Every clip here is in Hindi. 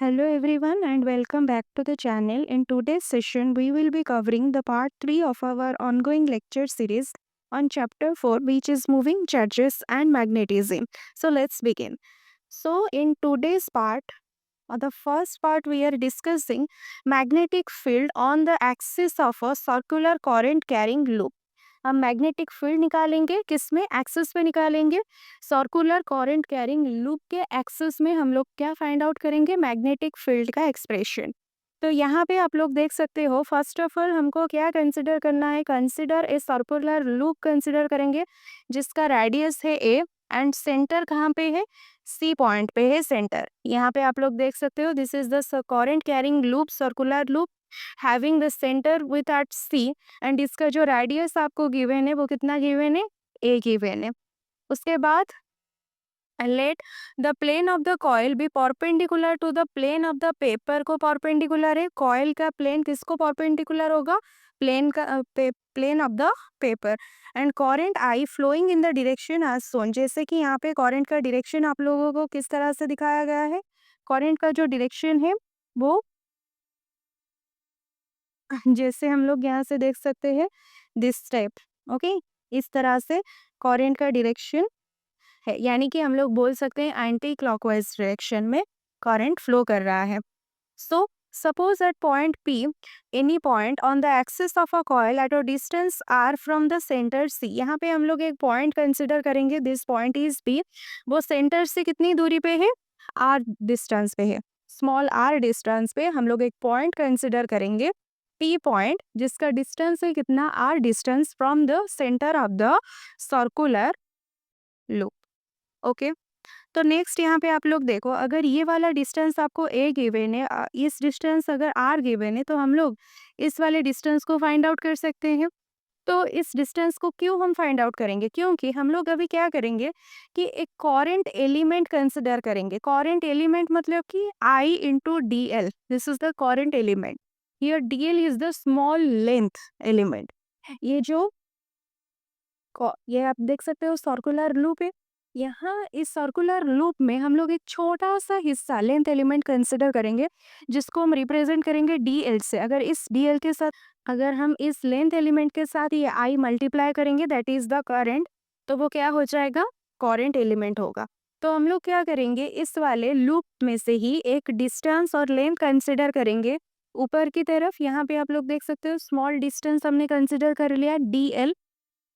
Hello everyone and welcome back to the channel. In today's session, we will be covering the part 3 of our ongoing lecture series on chapter 4, which is moving charges and magnetism. So let's begin. So in today's part, the first part we are discussing magnetic field on the axis of a circular current carrying loop. हम मैग्नेटिक फील्ड निकालेंगे, किसमें? एक्सिस पे निकालेंगे। सर्कुलर करंट कैरिंग लूप के एक्सिस में हम लोग क्या फाइंड आउट करेंगे? मैग्नेटिक फील्ड का एक्सप्रेशन। तो यहाँ पे आप लोग देख सकते हो, फर्स्ट ऑफ ऑल हमको क्या कंसिडर करना है? Consider a circular loop consider करेंगे जिसका रेडियस है ए एंड सेंटर कहाँ पे है? सी पॉइंट पे है सेंटर। यहाँ पे आप लोग देख सकते हो, this is the current carrying loop, circular loop having the centre with at C and इसका जो रेडियस आपको गिवन है वो कितना गिवन है? ए गिवन है। उसके बाद let the plane of the coil be perpendicular to the plane of the paper को परपेंडिकुलर है। कॉइल का प्लेन किसको परपेंडिकुलर होगा? Plane of the paper and current I flowing in the direction as shown. जैसे कि यहाँ पे करंट का डायरेक्शन आप लोगों को किस तरह से दिखाया गया है? करंट का जो डायरेक्शन है वो जैसे हम लोग यहाँ से देख सकते हैं, दिस टाइप। ओके, इस तरह से करंट का डायरेक्शन है, यानी कि हम लोग बोल सकते हैं एंटी क्लॉकवाइज डायरेक्शन में करंट फ्लो कर रहा है। So suppose at point P, any point on the axis of a coil at a distance r from the centre C। यहाँ पे हम लोग एक पॉइंट कंसिडर करेंगे, दिस पॉइंट इज P। वो सेंटर से कितनी दूरी पे है? r डिस्टेंस पे है। स्मॉल r डिस्टेंस पे हम लोग एक पॉइंट कंसिडर करेंगे, P पॉइंट, जिसका डिस्टेंस है कितना? r distance from the centre of the circular loop. Okay, तो नेक्स्ट यहाँ पे आप लोग देखो, अगर ये वाला डिस्टेंस आपको a गिवन है, इस डिस्टेंस अगर r गिवन है, तो हम लोग इस वाले डिस्टेंस को फाइंड आउट कर सकते हैं। तो इस डिस्टेंस को क्यों हम फाइंड आउट करेंगे? क्योंकि हम लोग अभी क्या करेंगे कि एक करंट एलिमेंट कंसिडर करेंगे। करंट एलिमेंट मतलब कि I into D L, this is the current element. Here D L is the small length element. ये जो ये आप देख सकते हो सर्कुलर लूप है। यहाँ इस सर्कुलर लूप में हम लोग एक छोटा सा हिस्सा लेंथ एलिमेंट कंसिडर करेंगे, जिसको हम रिप्रेजेंट करेंगे डीएल से। अगर इस डीएल के साथ, अगर हम इस लेंथ एलिमेंट के साथ ये आई मल्टीप्लाई करेंगे, दैट इज द करंट, तो वो क्या हो जाएगा? करंट एलिमेंट होगा। तो हम लोग क्या करेंगे, इस वाले लूप में से ही एक डिस्टेंस और लेंथ कंसिडर करेंगे ऊपर की तरफ। यहाँ पे आप लोग देख सकते हो, स्मॉल डिस्टेंस हमने कंसिडर कर लिया डी एल,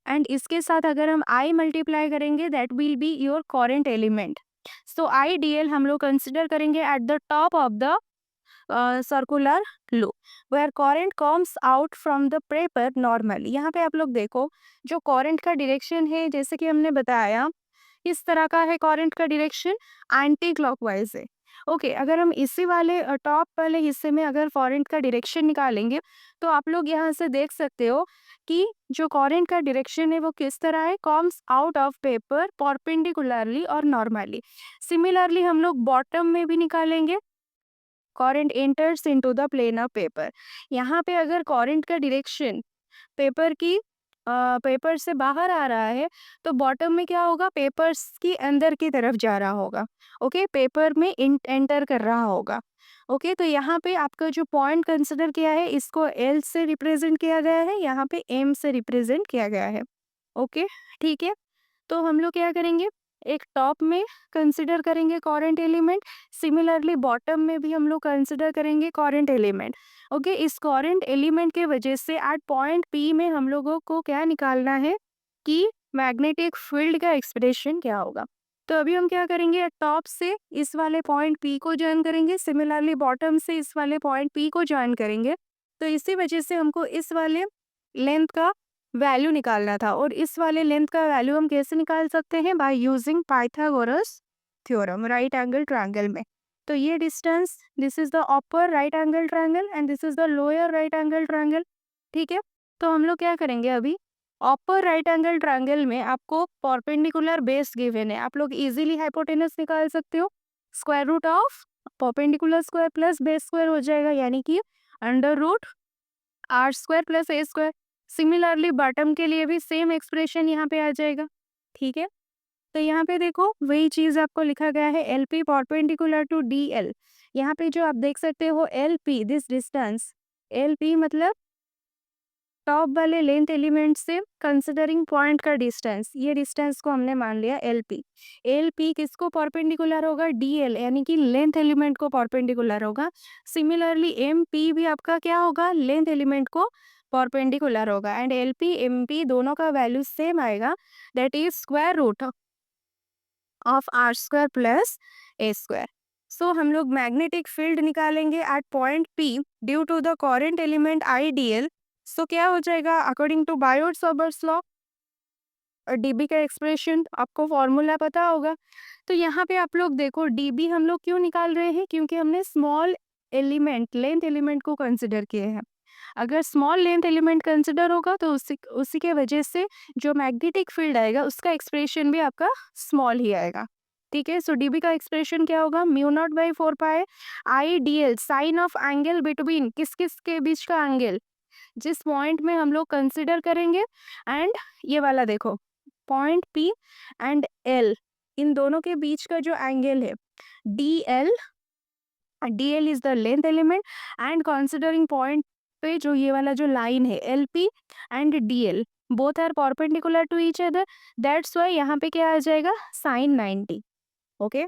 एंड इसके साथ अगर हम I मल्टीप्लाई करेंगे, that will be your current element. So I D L हम लोग कंसिडर करेंगे at the top of the circular loop where current comes out from the paper normally. यहाँ पे आप लोग देखो, जो करंट का डायरेक्शन है, जैसे कि हमने बताया, इस तरह का है करंट का डायरेक्शन, एंटी क्लॉकवाइज है। ओके, अगर हम इसी वाले टॉप वाले हिस्से में अगर करंट का डायरेक्शन निकालेंगे, तो आप लोग यहाँ से देख सकते हो कि जो करंट का डायरेक्शन है वो किस तरह है? Comes out of paper perpendicularly और नॉर्मली। सिमिलरली हम लोग बॉटम में भी निकालेंगे, current enters into the plane of paper. यहाँ पे अगर करंट का डायरेक्शन पेपर की पेपर से बाहर आ रहा है, तो बॉटम में क्या होगा? पेपर्स की अंदर की तरफ जा रहा होगा। ओके, पेपर में एंटर कर रहा होगा। ओके, तो यहाँ पे आपका जो पॉइंट कंसिडर किया है, इसको एल से रिप्रेजेंट किया गया है, यहाँ पे एम से रिप्रेजेंट किया गया है। ओके, ठीक है। तो हम लोग क्या करेंगे, एक टॉप में कंसिडर करेंगे करंट एलिमेंट, सिमिलरली बॉटम में भी हम लोग कंसिडर करेंगे करंट एलिमेंट। ओके, इस करंट एलिमेंट के वजह से एट पॉइंट पी में हम लोगों को क्या निकालना है कि मैग्नेटिक फील्ड का एक्सप्रेशन क्या होगा। तो अभी हम क्या करेंगे, टॉप से इस वाले पॉइंट पी को ज्वाइन करेंगे, सिमिलरली बॉटम से इस वाले पॉइंट पी को ज्वाइन करेंगे। तो इसी वजह से हमको इस वाले लेंथ का वैल्यू निकालना था, और इस वाले लेंथ का वैल्यू हम कैसे निकाल सकते हैं? By using Pythagoras theorem right angle triangle में। तो ये distance, this is the upper right angle triangle and this is the lower right angle triangle. ठीक है, तो हम लोग क्या करेंगे, अभी अपर राइट एंगल ट्रायंगल में आपको परपेंडिकुलर बेस गिवन है, आप लोग इजीली हाइपोटेनस निकाल सकते हो। Square root of perpendicular square plus base square हो जाएगा, यानी कि under root R square plus A square. Similarly bottom के लिए भी सेम एक्सप्रेशन यहाँ पे आ जाएगा। ठीक है, तो यहाँ पे देखो, वही चीज आपको लिखा गया है, L P perpendicular to D L. यहाँ पे जो आप देख सकते हो L P, this distance, L P मतलब टॉप वाले लेंथ एलिमेंट से कंसिडरिंग पॉइंट का डिस्टेंस, ये डिस्टेंस को हमने मान लिया एल पी। एल पी किसको परपेंडिकुलर होगा? डी एल, यानी कि लेंथ एलिमेंट को परपेंडिकुलर होगा। सिमिलरली एम पी भी आपका क्या होगा? लेंथ एलिमेंट को परपेंडिकुलर होगा। And L P M P दोनों का वैल्यू सेम आएगा, that is square root of R square plus A square. So हम लोग मैग्नेटिक फील्ड निकालेंगे at point P due to the current element I D L. So क्या हो जाएगा? According to Biot Savart's law, DB का एक्सप्रेशन आपको फॉर्मूला पता होगा। तो यहाँ पे आप लोग देखो, डीबी हम लोग क्यों निकाल रहे हैं? क्योंकि हमने स्मॉल एलिमेंट, लेंथ एलिमेंट को कंसिडर किए हैं। अगर स्मॉल लेंथ एलिमेंट कंसिडर होगा तो उसी उसी के वजह से जो मैग्नेटिक फील्ड आएगा उसका एक्सप्रेशन भी आपका स्मॉल ही आएगा। ठीक है, सो डीबी का एक्सप्रेशन क्या होगा? Mu naught by 4 pi I D L, sine of angle between, किस किस के बीच का एंगल, जिस पॉइंट में हम लोग कंसिडर करेंगे। एंड ये वाला देखो, पॉइंट पी एंड एल, इन दोनों के बीच का जो एंगल है D L, D L is the length element. And considering point पे जो ये वाला जो लाइन है L P and D L, both are perpendicular to each other, that's why यहाँ पे क्या आ जाएगा? साइन 90। Okay,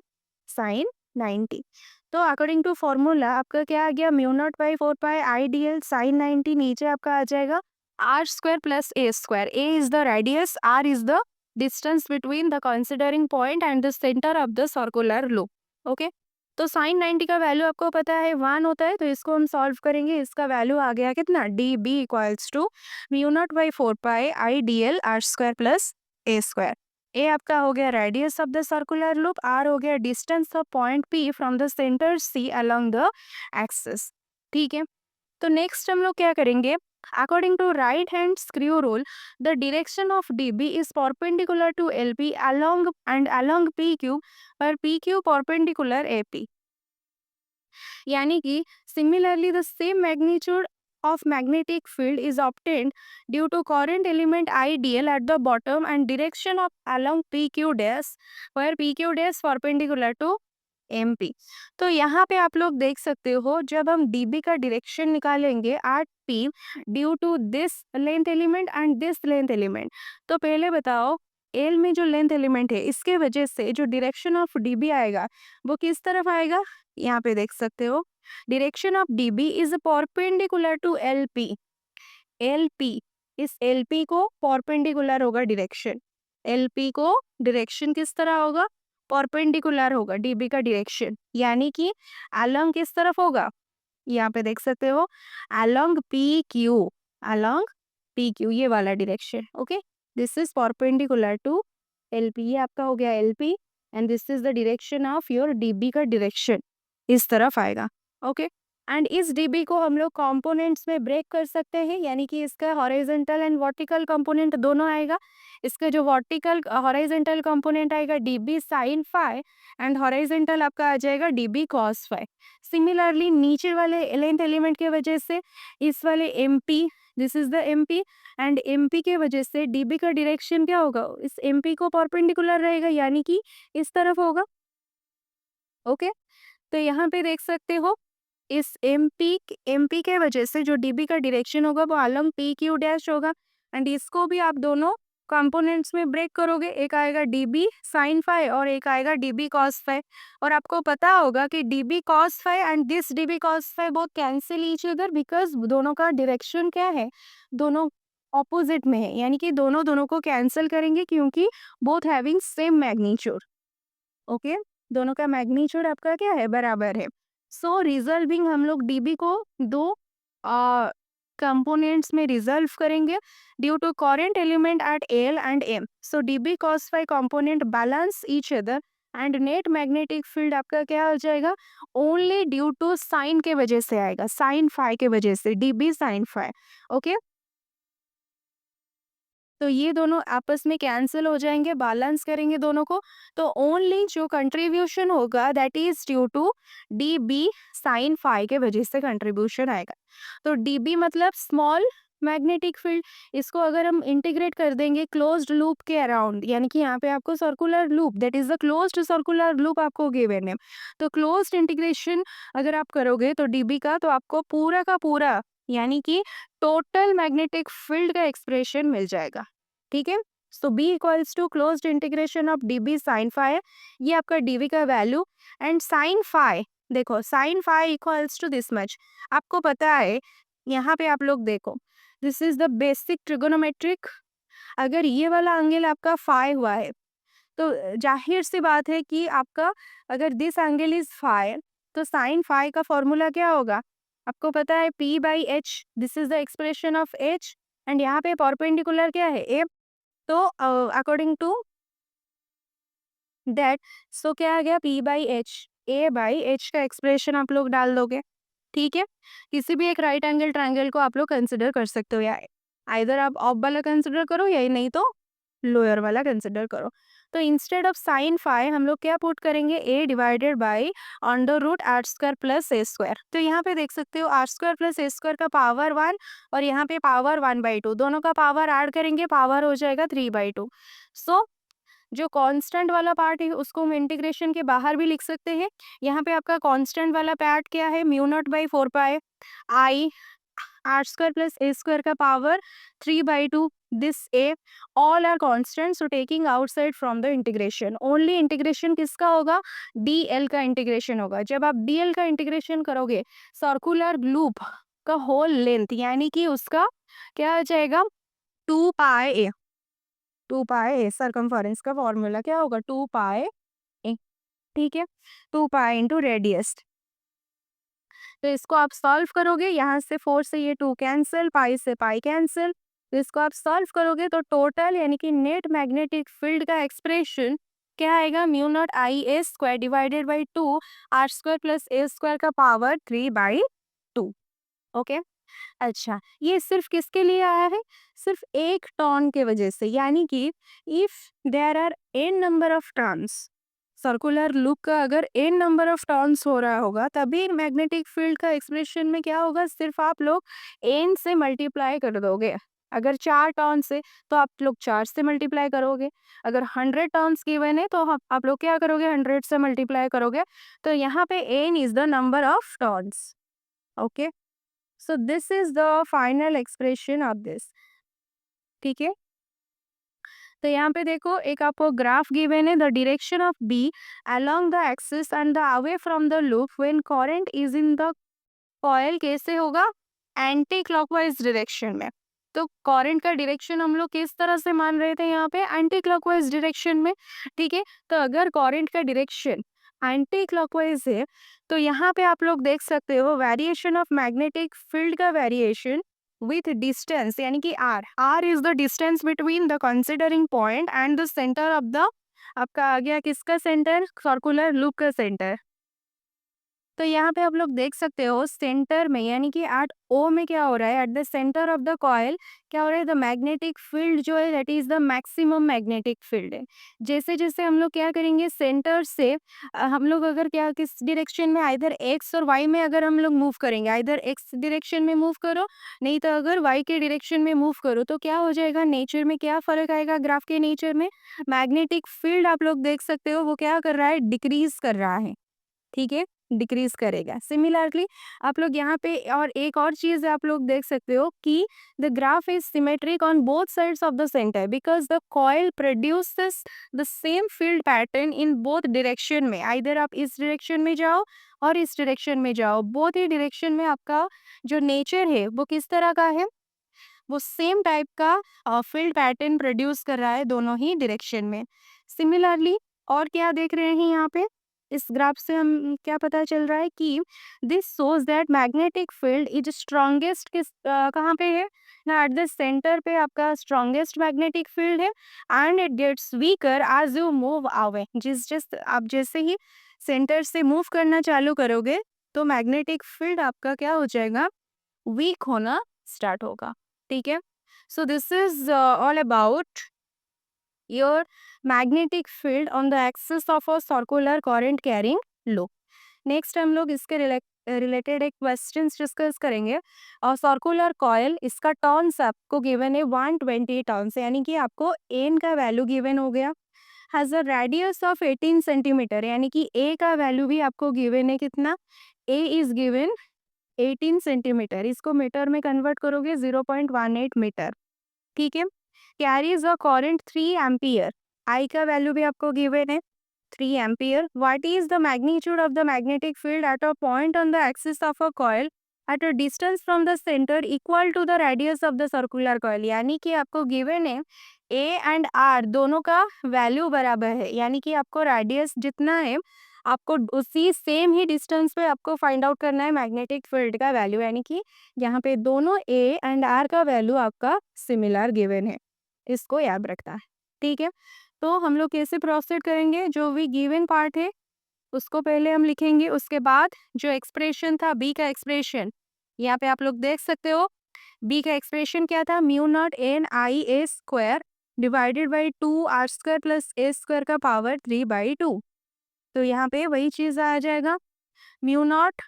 sine 90। तो अकॉर्डिंग टू फॉर्मूला आपका क्या आ गया? Mu naught by 4 pi I D L sine 90, नीचे आपका आ जाएगा R square plus A square. A is the radius, R is the distance between the considering point and the centre of the circular loop. Okay, तो साइन 90 का वैल्यू आपको पता है 1 होता है, तो इसको हम सॉल्व करेंगे। इसका वैल्यू आ गया कितना? D B equals to mu naught by 4 pi I D L R square plus A square. A आपका हो गया radius of the circular loop, R हो गया distance of point P from the centre C along the axis. ठीक है, तो नेक्स्ट हम लोग क्या करेंगे? According to right hand screw rule, the direction of DB is perpendicular to LP along and along P Q, पर पी क्यू परपेंडिकुलर एपी। यानी कि similarly the same magnitude of magnetic field is obtained due to current element IDL at the bottom and direction of along PQ dash, where PQ dash perpendicular to MP। तो यहाँ पे आप लोग देख सकते हो, जब हम DB का डायरेक्शन निकालेंगे at P due to this length element and this length element, तो पहले बताओ L में जो लेंथ एलिमेंट है इसके वजह से जो डायरेक्शन ऑफ DB आएगा वो किस तरफ आएगा? यहाँ पे देख सकते हो, direction of DB is perpendicular to LP. LP, इस एलपी को परपेंडिकुलर होगा डायरेक्शन, एलपी को डायरेक्शन किस तरह होगा? परपेंडिकुलर होगा डीबी का डायरेक्शन, यानी कि अलोंग किस तरफ होगा? यहाँ पे देख सकते हो, along P Q, along P Q, ये वाला direction. Okay, this is perpendicular to LP, ये आपका हो गया LP and this is the direction of your DB का डायरेक्शन, इस तरफ आएगा। ओके, एंड इस डीबी को हम लोग कंपोनेंट्स में ब्रेक कर सकते हैं, यानी कि इसका हॉरिजॉन्टल एंड वर्टिकल कंपोनेंट दोनों आएगा। इसका जो वर्टिकल हॉरिजॉन्टल कंपोनेंट आएगा DB sine phi and horizontal आपका आ जाएगा डीबी कॉस फाई। सिमिलरली नीचे वाले लेंथ एलिमेंट के वजह से इस वाले MP, this is the MP, and MP के वजह से डीबी का डायरेक्शन क्या होगा? इस एमपी को परपेंडिकुलर रहेगा, यानी कि इस तरफ होगा। ओके, तो यहाँ पे देख सकते हो, इस एमपी के वजह से जो डीबी का डायरेक्शन होगा वो अलोंग पी क्यू डैश होगा। एंड इसको भी आप दोनों कंपोनेंट्स में ब्रेक करोगे, एक आएगा डीबी साइन फाई और एक आएगा डीबी कॉस फाई। और आपको पता होगा कि DB cos phi and this DB cos phi both cancel each other, because दोनों का डायरेक्शन क्या है? दोनों ऑपोजिट में है, यानी कि दोनों दोनों को कैंसिल करेंगे क्योंकि both having same magnitude. Okay, दोनों का मैग्नीट्यूड आपका क्या है? बराबर है। सो रिजल्विंग हम लोग डीबी को दो कंपोनेंट्स में रिजल्व करेंगे due to current element at L and M. So DB cos phi component balance each other and net magnetic field आपका क्या हो जाएगा? ओनली ड्यू टू साइन के वजह से आएगा, साइन फाई के वजह से, डीबी साइन फाई। ओके, तो ये दोनों आपस में कैंसिल हो जाएंगे, बैलेंस करेंगे दोनों को, तो ओनली जो कंट्रीब्यूशन होगा that is due to D B sine phi के वजह से कंट्रीब्यूशन आएगा। तो डी बी मतलब स्मॉल मैग्नेटिक फील्ड, इसको अगर हम इंटीग्रेट कर देंगे क्लोज्ड लूप के अराउंड, यानी कि यहाँ पे आपको circular loop, that is the closed circular loop आपको गिवन है। तो क्लोज्ड इंटीग्रेशन अगर आप करोगे तो डीबी का, तो आपको पूरा का पूरा यानी कि टोटल मैग्नेटिक फील्ड का एक्सप्रेशन मिल जाएगा। ठीक है, so B equals to closed integration of DB sine phi, ये आपका डीबी का वैल्यू। एंड साइन फाई, देखो sine phi equals to this much, आपको पता है यहाँ पे आप लोग देखो, this is the basic trigonometric. अगर ये वाला एंगल आपका फाई हुआ है तो जाहिर सी बात है कि आपका, अगर दिस एंगल इज फाई, तो साइन फाई का फॉर्मूला क्या होगा, आपको पता है p by H, this is the expression of h। And यहाँ पे परपेंडिकुलर क्या है, a। तो अकॉर्डिंग टू दैट, सो क्या आ गया, p by H, a by H का एक्सप्रेशन आप लोग डाल दोगे। ठीक है, किसी भी एक राइट एंगल ट्रायंगल को आप लोग कंसिडर कर सकते हो, या आइदर आप ऑफ वाला कंसिडर करो या नहीं तो लोअर वाला कंसिडर करो। तो इंस्टेड ऑफ साइन फाई हम लोग क्या पुट करेंगे, a divided by under root R square plus A square. तो यहाँ पे देख सकते हो R square plus A square का पावर 1 और यहाँ पे पावर 1/2, दोनों का पावर ऐड करेंगे, पावर हो जाएगा 3/2। सो जो कांस्टेंट वाला पार्ट है उसको हम इंटीग्रेशन के बाहर भी लिख सकते हैं। यहाँ पे आपका कांस्टेंट वाला पार्ट क्या है, mu naught by 4 pi I R square plus A square का power 3/2, this A all are constant, so taking outside from the integration, only integration किसका होगा, डीएल का इंटीग्रेशन होगा। जब आप डीएल का इंटीग्रेशन करोगे सर्कुलर लूप का होल लेंथ, यानी कि उसका क्या आ जाएगा, 2 पाई, 2 पाई सरकमफेरेंस का फॉर्मूला क्या होगा, 2 पाई ए। ठीक है, 2 पाई इंटू रेडियस। तो इसको आप सॉल्व करोगे, यहाँ से 4 से ये 2 कैंसिल, पाई से पाई कैंसिल, तो इसको आप सॉल्व करोगे तो टोटल यानी कि नेट मैग्नेटिक फील्ड का एक्सप्रेशन क्या आएगा, mu naught I A square divided by 2 R square plus A square का पावर 3/2। ओके, अच्छा ये सिर्फ किसके लिए आया है, सिर्फ एक टर्न के वजह से, यानी कि if there are N number of turns, circular loop का अगर एन नंबर ऑफ टर्न्स हो रहा होगा तभी मैग्नेटिक फील्ड का एक्सप्रेशन में क्या होगा, सिर्फ आप लोग एन से मल्टीप्लाई कर दोगे। अगर 4 टर्न से तो आप लोग 4 से मल्टीप्लाई करोगे, अगर 100 टर्न्स गिवन है तो आप लोग क्या करोगे, 100 से मल्टीप्लाई करोगे। तो यहाँ पे N is the number of turns. Okay, so this is the final expression of this. ठीक है, तो यहाँ पे देखो एक आपको ग्राफ गिवन है, the direction of B along the axis and the away from the loop when current is in the coil, कैसे होगा, एंटी क्लॉकवाइज डायरेक्शन में। तो करंट का डायरेक्शन हम लोग किस तरह से मान रहे थे, यहाँ पे एंटी क्लॉकवाइज डायरेक्शन में। ठीक है, तो अगर करंट का डायरेक्शन एंटी क्लॉकवाइज है तो यहाँ पे आप लोग देख सकते हो वेरिएशन ऑफ मैग्नेटिक फील्ड का वेरिएशन विथ डिस्टेंस, यानी कि R is the distance between the considering point and the centre of the, आपका आ गया किसका सेंटर, सर्कुलर लूप का सेंटर। तो यहाँ पे आप लोग देख सकते हो सेंटर में, यानी कि एट ओ में क्या हो रहा है, eight the centre of the coil क्या हो रहा है, द मैग्नेटिक फील्ड जो है that is the maximum magnetic field है। जैसे जैसे हम लोग क्या करेंगे सेंटर से हम लोग अगर क्या किस डायरेक्शन में, आइधर एक्स और वाई में अगर हम लोग मूव करेंगे, आइधर एक्स डायरेक्शन में मूव करो नहीं तो अगर वाई के डायरेक्शन में मूव करो, तो क्या हो जाएगा, नेचर में क्या फर्क आएगा, ग्राफ के नेचर में मैग्नेटिक फील्ड आप लोग देख सकते हो वो क्या कर रहा है, डिक्रीज कर रहा है। ठीक है, डिक्रीज करेगा। सिमिलरली आप लोग यहाँ पे और एक और चीज आप लोग देख सकते हो कि the graph is symmetric on both sides of the centre because the coil produces the same field pattern in both direction में, आइदर आप इस डायरेक्शन में जाओ और इस डायरेक्शन में जाओ, बोथ ही डायरेक्शन में आपका जो नेचर है वो किस तरह का है, वो सेम टाइप का फील्ड पैटर्न प्रोड्यूस कर रहा है दोनों ही डायरेक्शन में। सिमिलरली और क्या देख रहे हैं यहाँ पे, इस ग्राफ से हम क्या पता चल रहा है कि this shows that magnetic field is strongest किस कहाँ पे है ना, एट द सेंटर पे आपका स्ट्रॉन्गेस्ट मैग्नेटिक फील्ड है and it gets weaker as you move away, जिस जिस आप जैसे ही सेंटर से मूव करना चालू करोगे तो मैग्नेटिक फील्ड आपका क्या हो जाएगा, वीक होना स्टार्ट होगा। ठीक है, सो this is all about your magnetic field on the axis of a circular current carrying loop. Next हम लोग इसके रिलेटेड एक क्वेश्चन डिस्कस करेंगे। और सर्कुलर कॉयल, इसका टर्न्स आपको गिवन है 120 टर्न्स, यानी कि आपको एन का वैल्यू गिवन हो गया। Has a radius of 18 centimetre, यानी कि ए का वैल्यू भी आपको गिवन है कितना, ए इज गिवन 18 सेंटीमीटर, इसको मीटर में कन्वर्ट करोगे 0.18 मीटर, ठीक है। Carries a current 3 ampere, I का वैल्यू भी आपको गिवन है 3 ampere. What is the magnitude of the magnetic field at a point on the axis of a coil at a distance from the centre equal to the radius of the circular coil, यानी कि आपको गिवन है ए एंड आर दोनों का वैल्यू बराबर है, यानी कि आपको रेडियस जितना है आपको उसी सेम ही डिस्टेंस पे आपको फाइंड आउट करना है मैग्नेटिक फील्ड का वैल्यू, यानी कि यहाँ पे दोनों ए एंड आर का वैल्यू आपका सिमिलर गिवन है, इसको याद रखना है, ठीक है। तो हम लोग कैसे प्रोसीड करेंगे, जो भी गिवन पार्ट है उसको पहले हम लिखेंगे, उसके बाद जो एक्सप्रेशन था बी का एक्सप्रेशन, यहाँ पे आप लोग देख सकते हो बी का एक्सप्रेशन क्या था, mu naught N I A square divided by 2r² plus A square का पावर 3/2। तो यहाँ पे वही चीज़ आ जाएगा, म्यू नॉट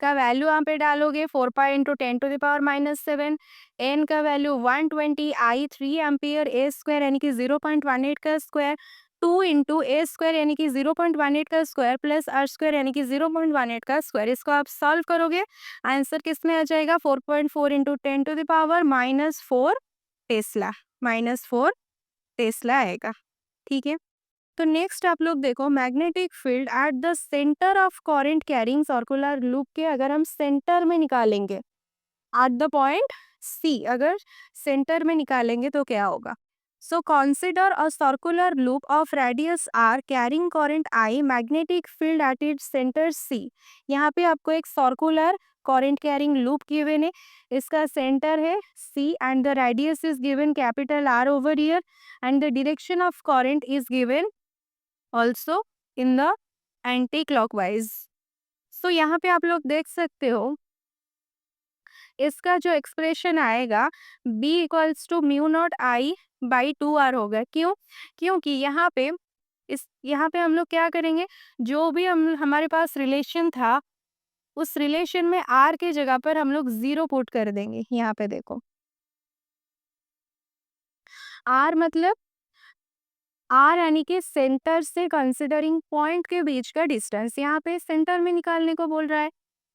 का वैल्यू यहाँ पे डालोगे 4 पाई इंटू 10⁻⁻7, एन का वैल्यू 120, आई 3 एम्पियर, ए स्क्वायर यानी कि 0.18 का स्क्वायर, 2 इंटू ए स्क्वायर यानी कि 0.18 का स्क्वायर प्लस आर स्क्वायर यानी कि 0.18 का स्क्वायर, इसको आप सॉल्व करोगे आंसर किस में आ जाएगा, 4.4 इंटू 10⁻⁻4 टेस्ला, -4 टेस्ला आएगा, ठीक है। तो नेक्स्ट आप लोग देखो, magnetic field at the centre of current carrying circular loop के अगर हम सेंटर में निकालेंगे, एट द पॉइंट सी अगर सेंटर में निकालेंगे तो क्या होगा। So consider a circular loop of radius R carrying current I, magnetic field at its centre C. यहाँ पे आपको एक circular current carrying loop given है, इसका सेंटर है C and the radius is given capital R over here and the direction of current is given also in the anti clockwise. So यहाँ पे आप लोग देख सकते हो इसका जो एक्सप्रेशन आएगा b equals to mu naught I by 2r होगा। क्यों, क्योंकि यहाँ पे हम लोग क्या करेंगे, जो भी हम हमारे पास रिलेशन था उस रिलेशन में r के जगह पर हम लोग 0 पुट कर देंगे। यहाँ पे देखो r मतलब आर यानी कि सेंटर से कंसिडरिंग पॉइंट के बीच का डिस्टेंस, यहाँ पे सेंटर में निकालने को बोल रहा है।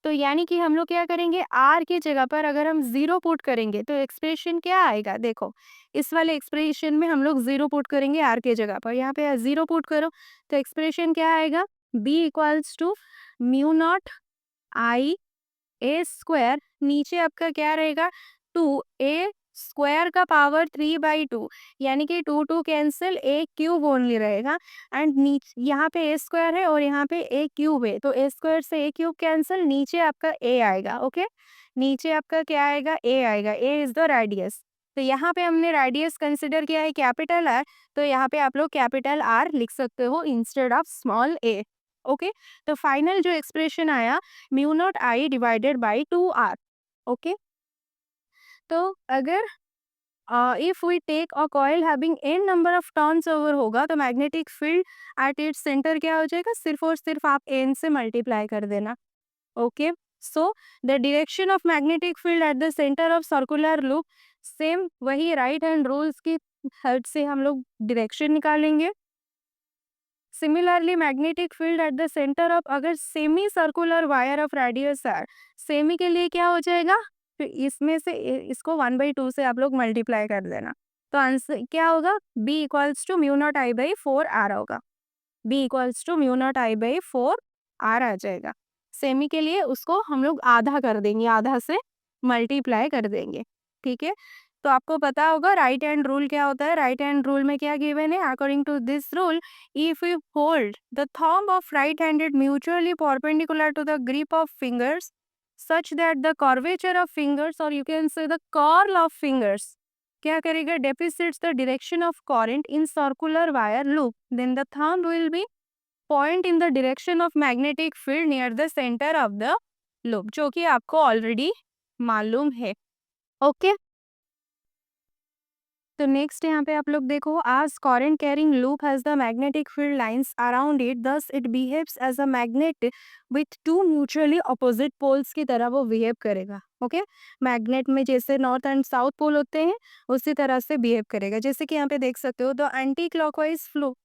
तो यानी कि हम लोग क्या करेंगे, आर की जगह पर अगर हम 0 पुट करेंगे तो एक्सप्रेशन क्या आएगा, देखो इस वाले एक्सप्रेशन में हम लोग 0 पुट करेंगे आर के जगह पर, यहाँ पे 0 पुट करो तो एक्सप्रेशन क्या आएगा, B equals to mu naught I A square, नीचे आपका क्या रहेगा 2a स्क्वायर का पावर 3/2, यानी कि 2 कैंसिल, a क्यूब ओनली रहेगा एंड नीचे यहाँ पे a स्क्वायर है और यहाँ पे a क्यूब है, तो a स्क्वायर से a क्यूब कैंसिल, नीचे आपका a आएगा। ओके, नीचे आपका क्या आएगा, a आएगा, a इज द रेडियस। तो यहाँ पे हमने रेडियस कंसिडर किया है कैपिटल आर, तो यहाँ पे आप लोग कैपिटल आर लिख सकते हो instead of small a। Okay, तो फाइनल जो एक्सप्रेशन आया mu naught I divided by 2r। Okay, तो अगर if we take a coil having n number of turns over होगा तो magnetic field at its centre क्या हो जाएगा, सिर्फ और सिर्फ आप n से मल्टीप्लाई कर देना। Okay, so the direction of magnetic field at the centre of circular loop, same वही राइट हैंड रूल्स की हेल्प से हम लोग डायरेक्शन निकालेंगे। Similarly magnetic field at the centre of, अगर semi circular wire of radius R, semi के लिए क्या हो जाएगा, फिर इसमें से इसको 1/2 से आप लोग मल्टीप्लाई कर देना, तो आंसर क्या होगा, b equals to mu naught I by 4r होगा, b equals to mu naught I by 4r आ जाएगा। सेमी के लिए उसको हम लोग आधा कर देंगे, आधा से मल्टीप्लाई कर देंगे, ठीक है। तो आपको पता होगा राइट हैंड रूल क्या होता है, राइट हैंड रूल में क्या गिवन है, according to this rule if you hold the thumb of right handed mutually perpendicular to the grip of fingers such that the curvature of fingers, or you can say the curl of fingers, क्या करेगा, deficits the direction of current in circular wire loop, then the thumb will be point in the direction of magnetic field near the center of the loop, जो कि आपको ऑलरेडी मालूम है। ओके, तो नेक्स्ट यहाँ पे आप लोग देखो, आज current carrying loop has the magnetic field lines around it, thus it behaves as a magnet with two mutually opposite poles की तरह वो बिहेव करेगा। ओके, मैग्नेट में जैसे नॉर्थ एंड साउथ पोल होते हैं उसी तरह से बिहेव करेगा। जैसे कि यहाँ पे देख सकते हो, the anti clockwise flow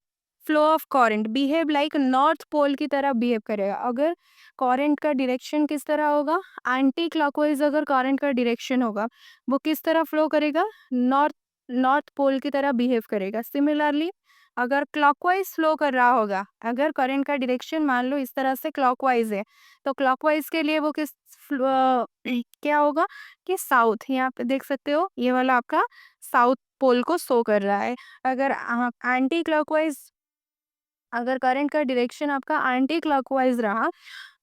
flow of current behave like north pole की तरह बिहेव करेगा। अगर करंट का डायरेक्शन किस तरह होगा, एंटी क्लॉकवाइज अगर करंट का डायरेक्शन होगा, वो किस तरह फ्लो करेगा, नॉर्थ नॉर्थ पोल की तरह बिहेव करेगा। सिमिलरली अगर क्लॉकवाइज फ्लो कर रहा होगा, अगर करंट का डायरेक्शन मान लो इस तरह से क्लॉकवाइज है, तो क्लॉकवाइज के लिए वो क्या होगा कि साउथ, यहाँ पे देख सकते हो ये वाला आपका साउथ पोल को शो कर रहा है। अगर एंटी क्लॉकवाइज, अगर करंट का डायरेक्शन आपका एंटी क्लॉकवाइज रहा,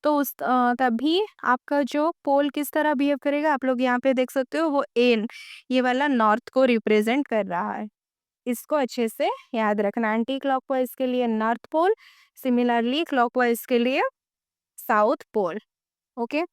तो तभी आपका जो पोल किस तरह बिहेव करेगा, आप लोग यहाँ पे देख सकते हो वो एन, ये वाला नॉर्थ को रिप्रेजेंट कर रहा है। इसको अच्छे से याद रखना, एंटी क्लॉकवाइज के लिए नॉर्थ पोल, सिमिलरली क्लॉकवाइज के लिए south pole. Okay,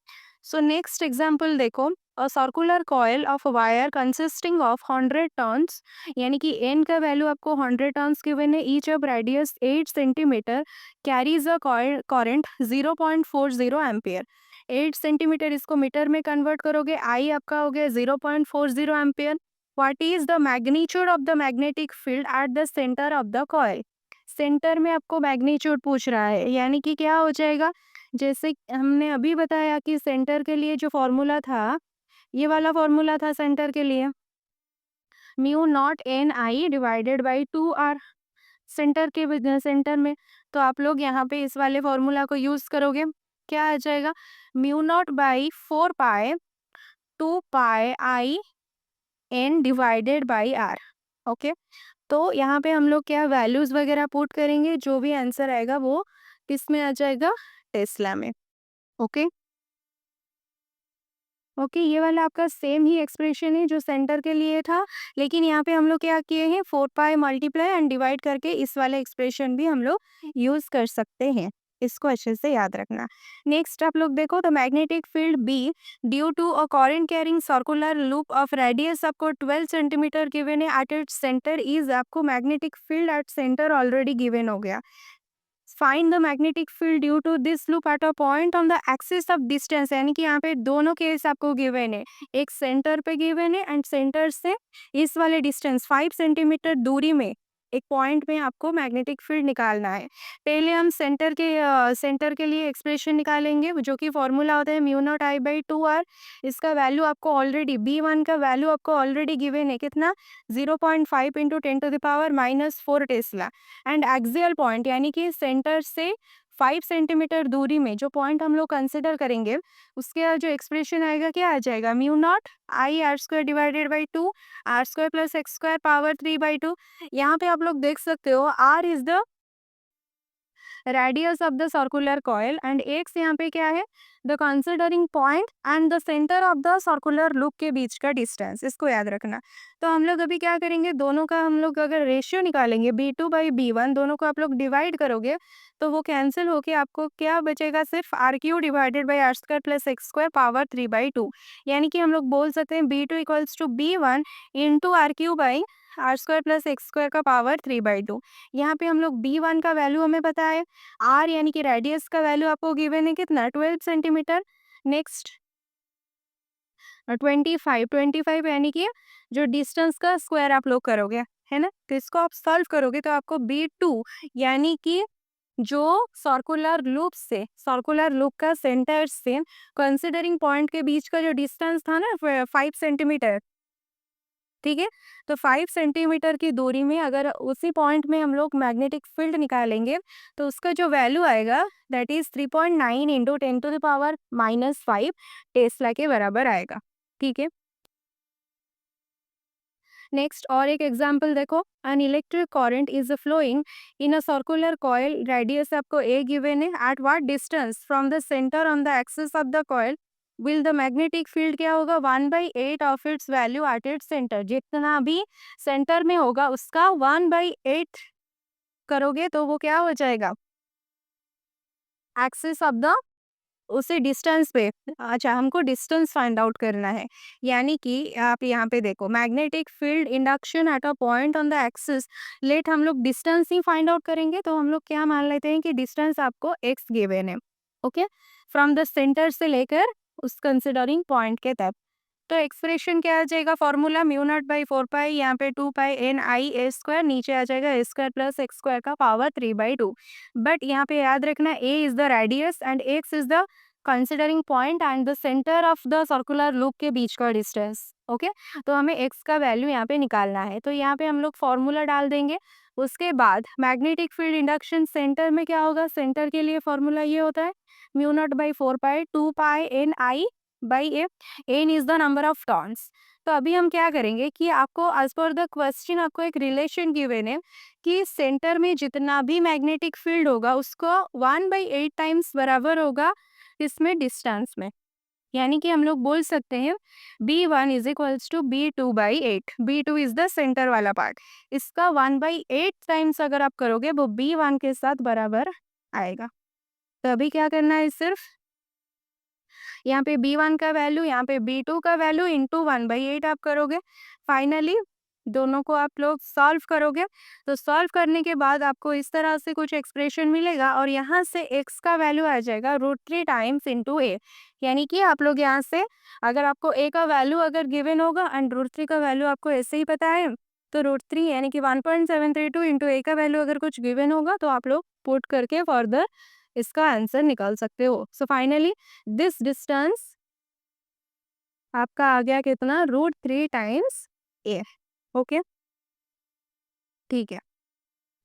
so next example देखो, a circular coil of wire consisting of 100 turns, यानी कि एन का वैल्यू आपको 100 टर्न्स गिवन है, each of radius 8 centimetre, carries a current 0.40 ampere. 8 centimetre इसको मीटर में कन्वर्ट करोगे, आई आपका हो गया 0.40 ampere. What is the magnitude of the magnetic field at the centre of the coil. Centre में आपको मैग्नीट्यूड पूछ रहा है, यानी कि क्या हो जाएगा, जैसे हमने अभी बताया कि सेंटर के लिए जो फॉर्मूला था, ये वाला फॉर्मूला था सेंटर के लिए, mu naught N I divided by 2 R, centre में। तो आप लोग यहाँ पे इस वाले फॉर्मूला को यूज करोगे, क्या आ जाएगा, mu naught by 4 pi 2 pi N divided by R. Okay, तो यहाँ पे हम लोग क्या वैल्यूज वगैरह पुट करेंगे, जो भी आंसर आएगा वो किस में आ जाएगा, टेस्ला में। ओके ओके, ये वाला आपका सेम ही एक्सप्रेशन है जो सेंटर के लिए था, लेकिन यहाँ पे हम लोग क्या किए हैं, 4 पाई मल्टीप्लाई एंड डिवाइड करके इस वाले एक्सप्रेशन भी हम लोग यूज कर सकते हैं। इसको अच्छे से याद रखना। नेक्स्ट आप लोग देखो, the magnetic field B due to a current carrying circular loop of radius आपको 12 सेंटीमीटर गिवन है एट इट्स सेंटर इज, आपको magnetic field at centre already given हो गया। Find the magnetic field due to this loop at a point on the axis of distance, यानी कि यहाँ पे दोनों केस आपको गिवन है, एक सेंटर पे गिवन है एंड सेंटर से इस वाले डिस्टेंस 5 सेंटीमीटर दूरी में एक पॉइंट में आपको मैग्नेटिक फील्ड निकालना है। पहले हम सेंटर के लिए एक्सप्रेशन निकालेंगे, जो कि फॉर्मूला होता है mu naught I by 2 R. इसका वैल्यू आपको ऑलरेडी B1 का वैल्यू आपको ऑलरेडी गिवन है, कितना, 0.5 into 10⁻⁻4 tesla. And axial point, यानी कि सेंटर से 5 सेंटीमीटर दूरी में जो पॉइंट हम लोग कंसिडर करेंगे, उसके जो एक्सप्रेशन आएगा क्या आ जाएगा, mu naught I R square divided by 2 R square plus X square power 3/2। यहाँ पे आप लोग देख सकते हो R is the radius of the circular coil and X यहाँ पे क्या है, the considering point and the centre of the circular loop के बीच का डिस्टेंस, इसको याद रखना। तो हम लोग अभी क्या करेंगे, दोनों का हम लोग अगर रेशियो निकालेंगे B2/B1, दोनों को आप लोग डिवाइड करोगे तो वो कैंसिल होके आपको क्या बचेगा, सिर्फ RQ divided by R square plus X square power 3/2। यानी कि हम लोग बोल सकते हैं B2 equals to B1 into RQ by R square plus X square का पावर 3/2। यहाँ पे हम लोग B1 का वैल्यू हमें पता है, आर यानी कि रेडियस का वैल्यू आपको गिवन है कितना, 12 सेंटीमीटर। नेक्स्ट 25 यानी कि जो डिस्टेंस का स्क्वायर आप लोग करोगे, है ना, तो इसको आप सॉल्व करोगे तो आपको B2 यानी कि जो सर्कुलर लूप का सेंटर से कंसिडरिंग पॉइंट के बीच का जो डिस्टेंस था ना 5 सेंटीमीटर, ठीक है, तो 5 सेंटीमीटर की दूरी में अगर उसी पॉइंट में हम लोग मैग्नेटिक फील्ड निकालेंगे, तो उसका जो वैल्यू आएगा दैट इज 3.9 इंटू 10⁻⁻5 टेस्ला के बराबर आएगा। ठीक है, नेक्स्ट और एक एग्जांपल देखो, an electric current is flowing in a circular coil, radius आपको ए गिवन है, at what distance from the centre on the axis of the coil will the magnetic field क्या होगा, 1/8 of its value at its centre. जितना भी सेंटर में होगा उसका 1/8 करोगे तो वो क्या हो जाएगा, एक्सिस ऑफ द उसी डिस्टेंस पे, अच्छा हमको डिस्टेंस फाइंड आउट करना है। यानी कि आप यहाँ पे देखो, magnetic field induction at a point on the axis, let हम लोग डिस्टेंस ही फाइंड आउट करेंगे, तो हम लोग क्या मान लेते हैं कि डिस्टेंस आपको x गिवन है, ओके, फ्रॉम द सेंटर से लेकर उस कंसिडरिंग पॉइंट के तक। तो एक्सप्रेशन क्या आ जाएगा, फॉर्मूला म्यू नॉट बाई 4 पाई, यहाँ पे 2 pi N I A square, नीचे आ जाएगा A square plus X square का पावर 3/2। बट यहाँ पे याद रखना, A is the radius and X is the considering point and the centre of the circular loop के बीच का डिस्टेंस, ओके। तो हमें एक्स का वैल्यू यहाँ पे निकालना है, तो यहाँ पे हम लोग फॉर्मूला डाल देंगे। उसके बाद मैग्नेटिक फील्ड इंडक्शन सेंटर में क्या होगा, सेंटर के लिए फॉर्मूला ये होता है mu naught by 4 pi 2 pi N I by A, N is the number of turns. तो अभी हम क्या करेंगे कि आपको एज पर द क्वेश्चन आपको एक रिलेशन गिवन है कि सेंटर में जितना भी मैग्नेटिक फील्ड होगा उसको 1/8 टाइम्स बराबर होगा इसमें डिस्टेंस में। यानी कि हम लोग बोल सकते हैं B1 is equals to B2/8। B2 is the centre वाला पार्ट, इसका 1/8 टाइम्स अगर आप करोगे वो B1 के साथ बराबर आएगा। तो अभी क्या करना है, सिर्फ यहाँ पे B1 का वैल्यू, यहाँ पे B2 का वैल्यू इंटू 1/8 आप करोगे। फाइनली दोनों को आप लोग सॉल्व करोगे, तो सॉल्व करने के बाद आपको इस तरह से कुछ एक्सप्रेशन मिलेगा और यहाँ से x का वैल्यू आ जाएगा √3 टाइम्स इंटू a। यानी कि आप लोग यहाँ से, अगर आपको a का वैल्यू अगर गिवन होगा एंड √3 का वैल्यू आपको ऐसे ही पता है, तो √3 यानी कि 1.732 इंटू a का वैल्यू अगर कुछ गिवन होगा तो आप लोग पुट करके फर्दर इसका आंसर निकाल सकते हो। सो फाइनली दिस डिस्टेंस आपका आ गया कितना, √3 टाइम्स ए, ओके, ठीक है।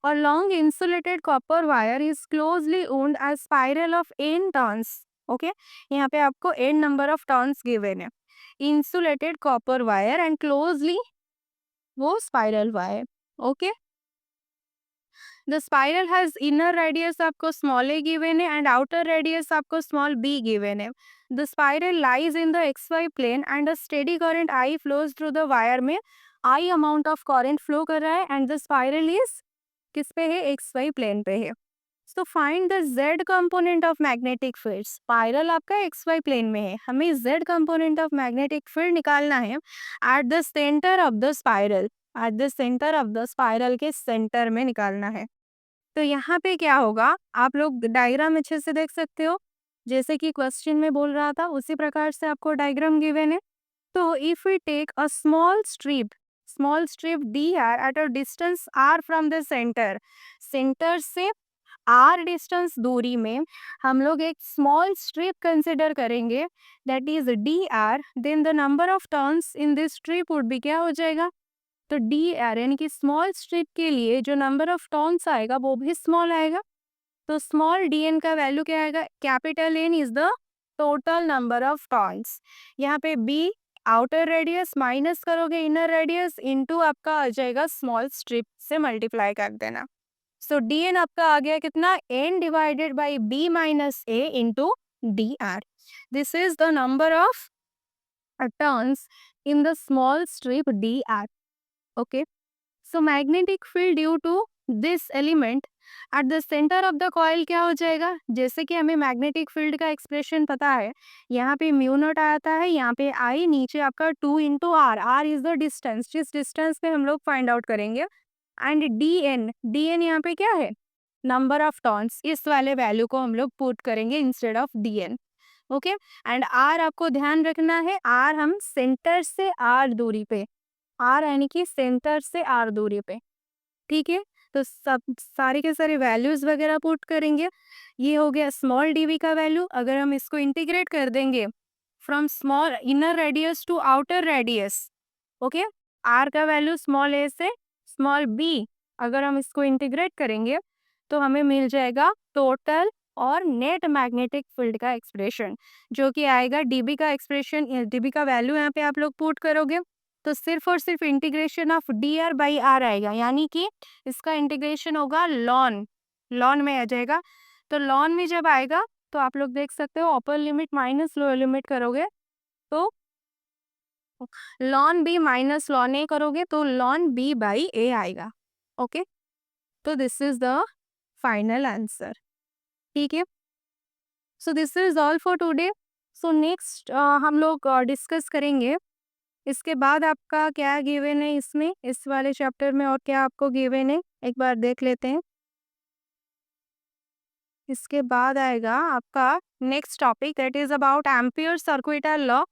और long insulated copper wire is closely wound as spiral of n turns, okay. यहाँ पे आपको n number of turns given है, insulated copper wire and closely वो spiral wire, okay. The spiral has inner radius आपको स्मॉल ए गिवन है एंड आउटर रेडियस आपको स्मॉल बी गिवन है। The spiral lies in the XY plane and a steady current I flows through the wire में आई अमाउंट ऑफ करंट फ्लो कर रहा है एंड द स्पाइरल इज किस पे है, XY प्लेन पे है। So find the Z component of magnetic field. Spiral आपका XY प्लेन में है, हमें Z component of magnetic field निकालना है eight the centre of the spiral, eight the centre of the spiral के सेंटर में निकालना है। तो यहाँ पे क्या होगा, आप लोग डायग्राम अच्छे से देख सकते हो, जैसे कि क्वेश्चन में बोल रहा था उसी प्रकार से आपको डायग्राम गिवन है। तो if we take a small strip DR at a distance R from the centre, centre से R डिस्टेंस दूरी में हम लोग एक स्मॉल स्ट्रिप कंसिडर करेंगे that is DR, then the number of turns in this strip would be, क्या हो जाएगा, तो DR यानी कि स्मॉल स्ट्रिप के लिए जो नंबर ऑफ टर्न्स आएगा वो भी स्मॉल आएगा। तो स्मॉल dn का वैल्यू क्या आएगा, capital N is the total number of turns. यहाँ पे b आउटर रेडियस माइनस करोगे इनर रेडियस इनटू आपका आ जाएगा स्मॉल स्ट्रिप से मल्टीप्लाई कर देना। सो dn आपका आ गया कितना, n divided by b minus a into dr। This is the number of turns in the small strip dr, okay. So magnetic field due to this element at the centre of the coil क्या हो जाएगा, जैसे कि हमें मैग्नेटिक फील्ड का एक्सप्रेशन पता है, यहाँ पे म्यू नॉट आता है, यहाँ पे आई, नीचे आपका 2 into R, R is the distance, जिस डिस्टेंस पे हम लोग फाइंड आउट करेंगे, एंड dn यहाँ पे क्या है, नंबर ऑफ टर्न्स, इस वाले वैल्यू को हम लोग पुट करेंगे instead of dn, okay. And R आपको ध्यान रखना है, आर हम सेंटर से आर दूरी पे, आर यानी कि सेंटर से आर दूरी पे, ठीक है। तो सब सारे के सारे वैल्यूज वगैरह पुट करेंगे। ये हो गया स्मॉल dv का वैल्यू, अगर हम इसको इंटीग्रेट कर देंगे from small inner radius to outer radius, okay, R का वैल्यू स्मॉल a से स्मॉल b, अगर हम इसको इंटीग्रेट करेंगे तो हमें मिल जाएगा टोटल और नेट मैग्नेटिक फील्ड का एक्सप्रेशन, जो कि आएगा db का एक्सप्रेशन, db का वैल्यू यहाँ पे आप लोग पुट करोगे तो सिर्फ और सिर्फ integration of dr by r आएगा, यानी कि इसका इंटीग्रेशन होगा लॉन में आ जाएगा। तो लॉन में जब आएगा तो आप लोग देख सकते हो upper limit minus lower limit करोगे तो lawn b minus lawn a करोगे तो लॉन b बाई a आएगा, ओके। तो this is the final answer, ठीक है। सो this is all for today. So next हम लोग डिस्कस करेंगे इसके बाद आपका क्या गिवन है इसमें, इस वाले चैप्टर में, और क्या आपको गिवन है एक बार देख लेते हैं। इसके बाद आएगा आपका next topic, that is about ampere circular law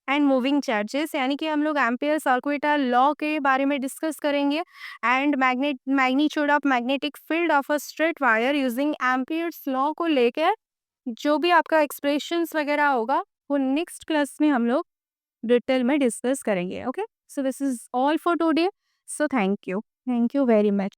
and moving charges, यानी कि हम लोग एम्पियर सर्कुलर लॉ के बारे में डिस्कस करेंगे and magnitude of magnetic field of a straight wire using Ampere's law को लेकर जो भी आपका एक्सप्रेशंस वगैरह होगा वो नेक्स्ट क्लास में हम लोग डिटेल में डिस्कस करेंगे। Okay, so this is all for today. So thank you very much.